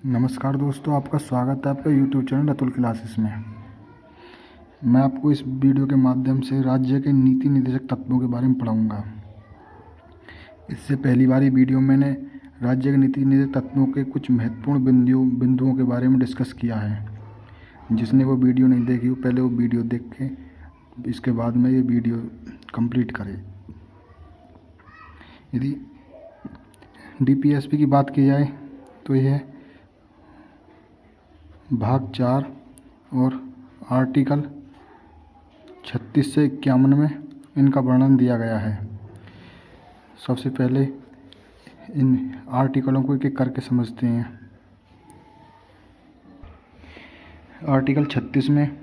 नमस्कार दोस्तों, आपका स्वागत है आपका यूट्यूब चैनल अतुल क्लासेस में। मैं आपको इस वीडियो के माध्यम से राज्य के नीति निर्देशक तत्वों के बारे में पढ़ाऊंगा। इससे पहली बार वीडियो मैंने राज्य के नीति निर्देशक तत्वों के कुछ महत्वपूर्ण बिंदुओं के बारे में डिस्कस किया है। जिसने वो वीडियो नहीं देखी हो, पहले वो वीडियो देख के इसके बाद में ये वीडियो कंप्लीट करें। यदि DPSP की बात की जाए तो यह भाग 4 और आर्टिकल 36 से 51 में इनका वर्णन दिया गया है। सबसे पहले इन आर्टिकलों को एक एक करके समझते हैं। आर्टिकल 36 में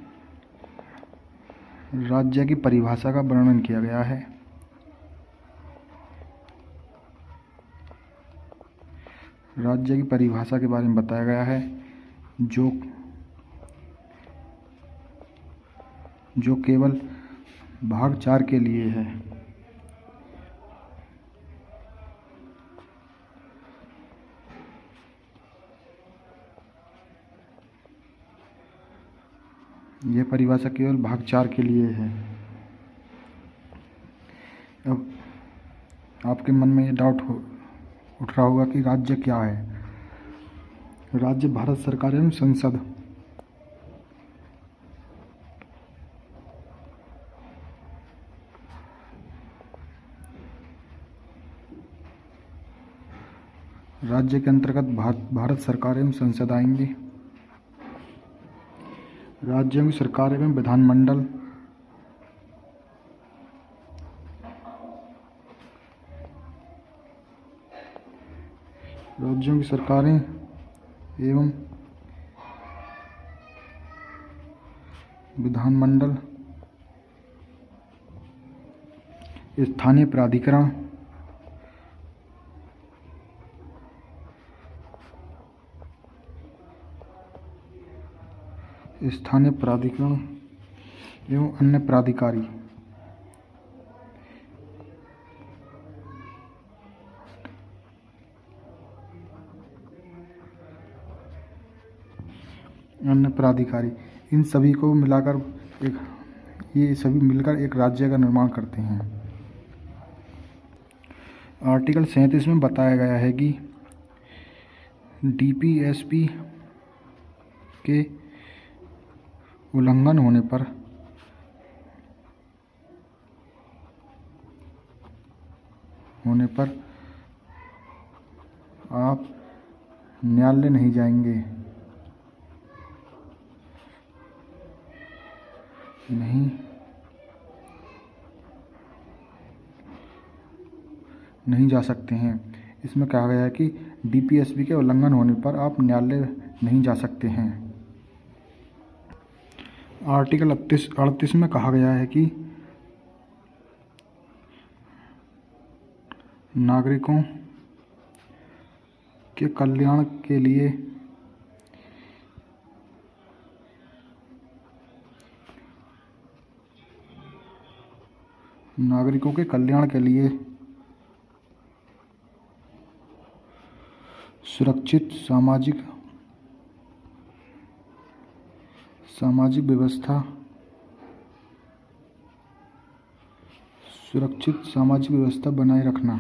राज्य की परिभाषा का वर्णन किया गया है। राज्य की परिभाषा के बारे में बताया गया है जो केवल भाग 4 के लिए है। यह परिभाषा केवल भाग 4 के लिए है। अब आपके मन में ये डाउट उठ रहा होगा कि राज्य क्या है। राज्य भारत सरकार एवं संसद राज्य के अंतर्गत भारत सरकार एवं संसद आएंगे। राज्यों की सरकार एवं विधानमंडल राज्यों की सरकारें एवं विधानमंडल, स्थानीय प्राधिकरण, एवं अन्य प्राधिकारी इन सभी को मिलाकर ये सभी मिलकर एक राज्य का निर्माण करते हैं। आर्टिकल 37 में बताया गया है कि DPSP के उल्लंघन होने पर आप न्यायालय नहीं जाएंगे, नहीं जा सकते हैं। इसमें कहा गया है कि DPSP के उल्लंघन होने पर आप न्यायालय नहीं जा सकते हैं। आर्टिकल 38 में कहा गया है कि नागरिकों के कल्याण के लिए सुरक्षित सामाजिक व्यवस्था बनाए रखना।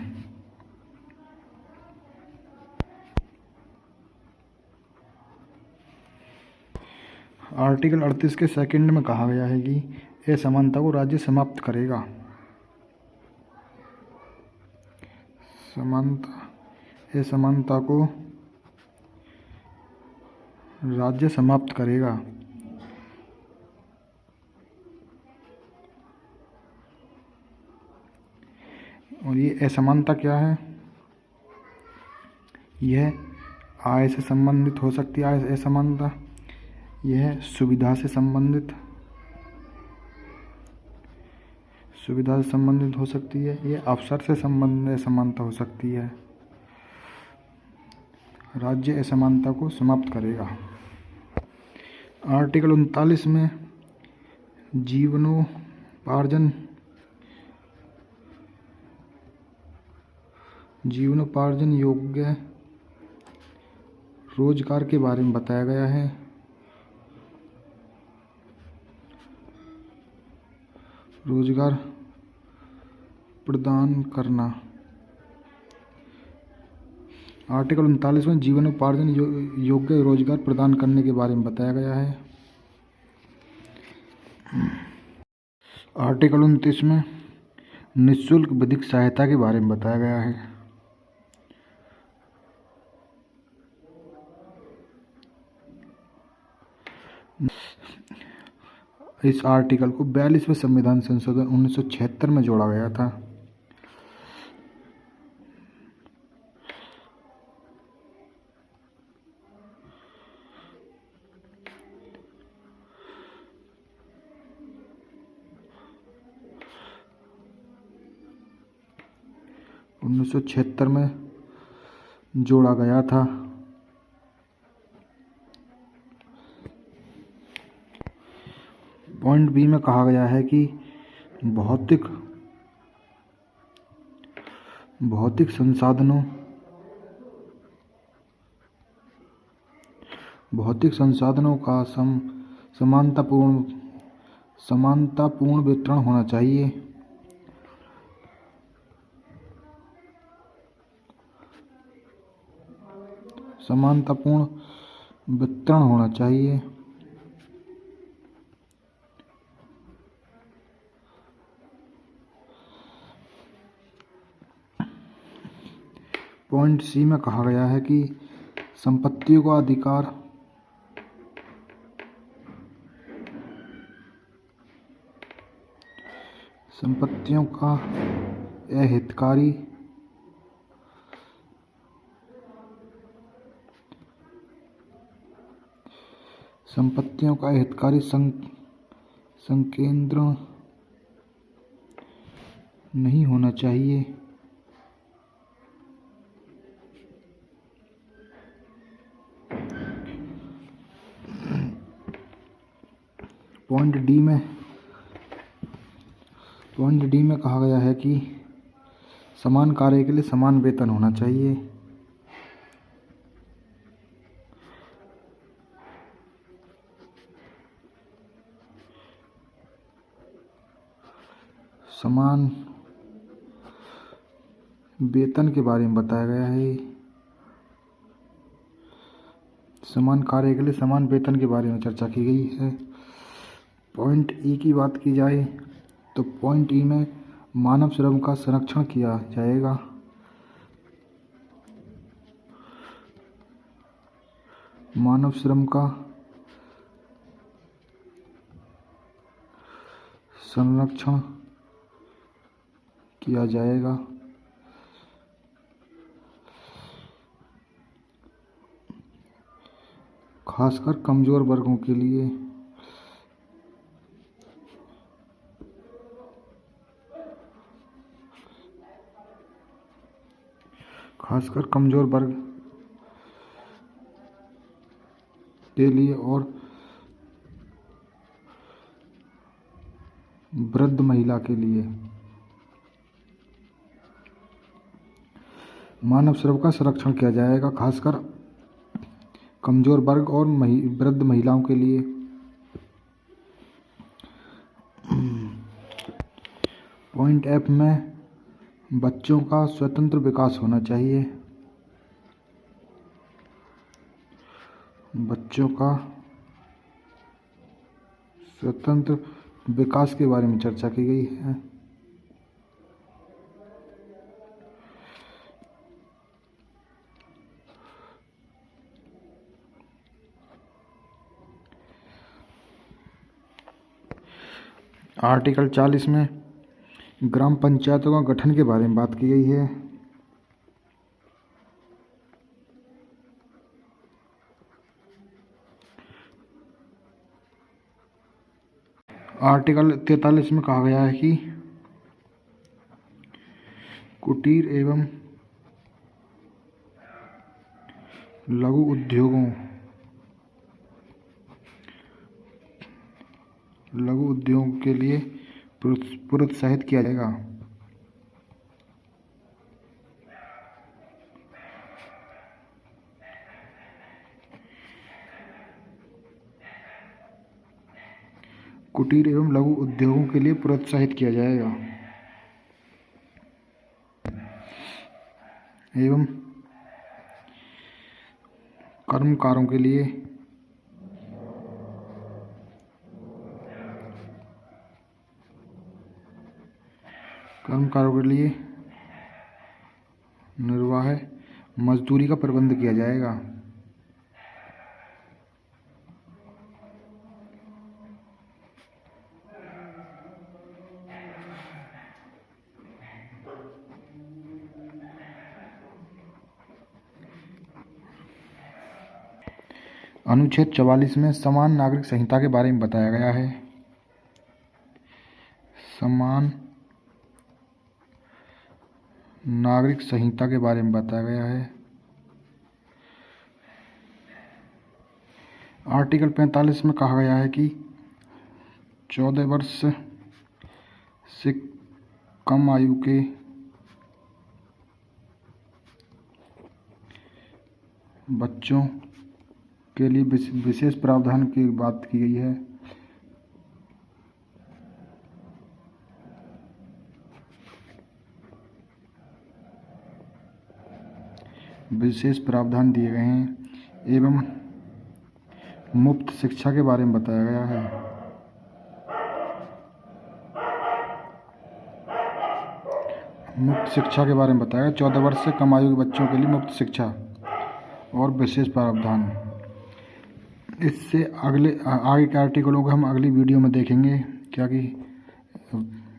आर्टिकल 38 के सेकंड में कहा गया है कि असमानता को राज्य समाप्त करेगा। असमानता को राज्य समाप्त करेगा। और ये असमानता क्या है? यह आय से संबंधित हो सकती है असमानता, यह सुविधा से संबंधित हो सकती है, यह अवसर से संबंधित असमानता हो सकती है। राज्य असमानता को समाप्त करेगा। आर्टिकल 39 में जीवनोपार्जन योग्य रोजगार के बारे में बताया गया है। रोजगार प्रदान करना। आर्टिकल 39 में जीवनोपार्जन योग्य रोजगार प्रदान करने के बारे में बताया गया है। आर्टिकल 29 में निःशुल्क विधिक सहायता के बारे में बताया गया है। इस आर्टिकल को 42वें संविधान संशोधन 1976 में जोड़ा गया था। में जोड़ा गया था। पॉइंट बी में कहा गया है कि भौतिक संसाधनों का समानतापूर्ण वितरण होना चाहिए। पॉइंट सी में कहा गया है कि संपत्तियों का अधिकार संपत्तियों का अहितकारी संकेंद्रण नहीं होना चाहिए। पॉइंट डी में कहा गया है कि समान कार्य के लिए समान वेतन होना चाहिए। समान वेतन के बारे में बताया गया है। समान कार्य के लिए समान वेतन के बारे में चर्चा की गई है। पॉइंट ई की बात की जाए तो पॉइंट ई में मानव श्रम का संरक्षण किया जाएगा। मानव श्रम का संरक्षण किया जाएगा। खासकर कमजोर वर्गों के लिए। खासकर कमजोर वर्ग के लिए और वृद्ध महिला के लिए मानव श्रम का संरक्षण किया जाएगा, खासकर कमजोर वर्ग और वृद्ध महिलाओं के लिए। पॉइंट एफ में बच्चों का स्वतंत्र विकास होना चाहिए। बच्चों का स्वतंत्र विकास के बारे में चर्चा की गई है। आर्टिकल 40 में ग्राम पंचायतों का गठन के बारे में बात की गई है। आर्टिकल 43 में कहा गया है कि कुटीर एवं लघु उद्योगों के लिए प्रोत्साहित किया जाएगा। कुटीर एवं लघु उद्योगों के लिए प्रोत्साहित किया जाएगा एवं कर्मकारों के लिए निर्वाह मजदूरी का प्रबंध किया जाएगा। अनुच्छेद 44 में समान नागरिक संहिता के बारे में बताया गया है। समान नागरिक संहिता के बारे में बताया गया है। आर्टिकल 45 में कहा गया है कि 14 वर्ष से कम आयु के बच्चों के लिए विशेष प्रावधान की बात की गई है। विशेष प्रावधान दिए गए हैं एवं मुफ्त शिक्षा के बारे में बताया गया है। मुफ्त शिक्षा के बारे में बताया गया 14 वर्ष से कम आयु के बच्चों के लिए मुफ्त शिक्षा और विशेष प्रावधान। इससे आगे के आर्टिकलों को हम अगली वीडियो में देखेंगे, क्या कि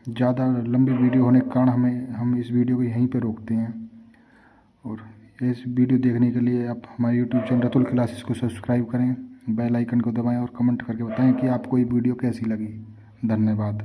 ज़्यादा लंबी वीडियो होने के कारण हम इस वीडियो को यहीं पर रोकते हैं। और इस वीडियो देखने के लिए आप हमारे यूट्यूब चैनल रतुल क्लासेस को सब्सक्राइब करें, बेल आइकन को दबाएं और कमेंट करके बताएं कि आपको ये वीडियो कैसी लगी। धन्यवाद।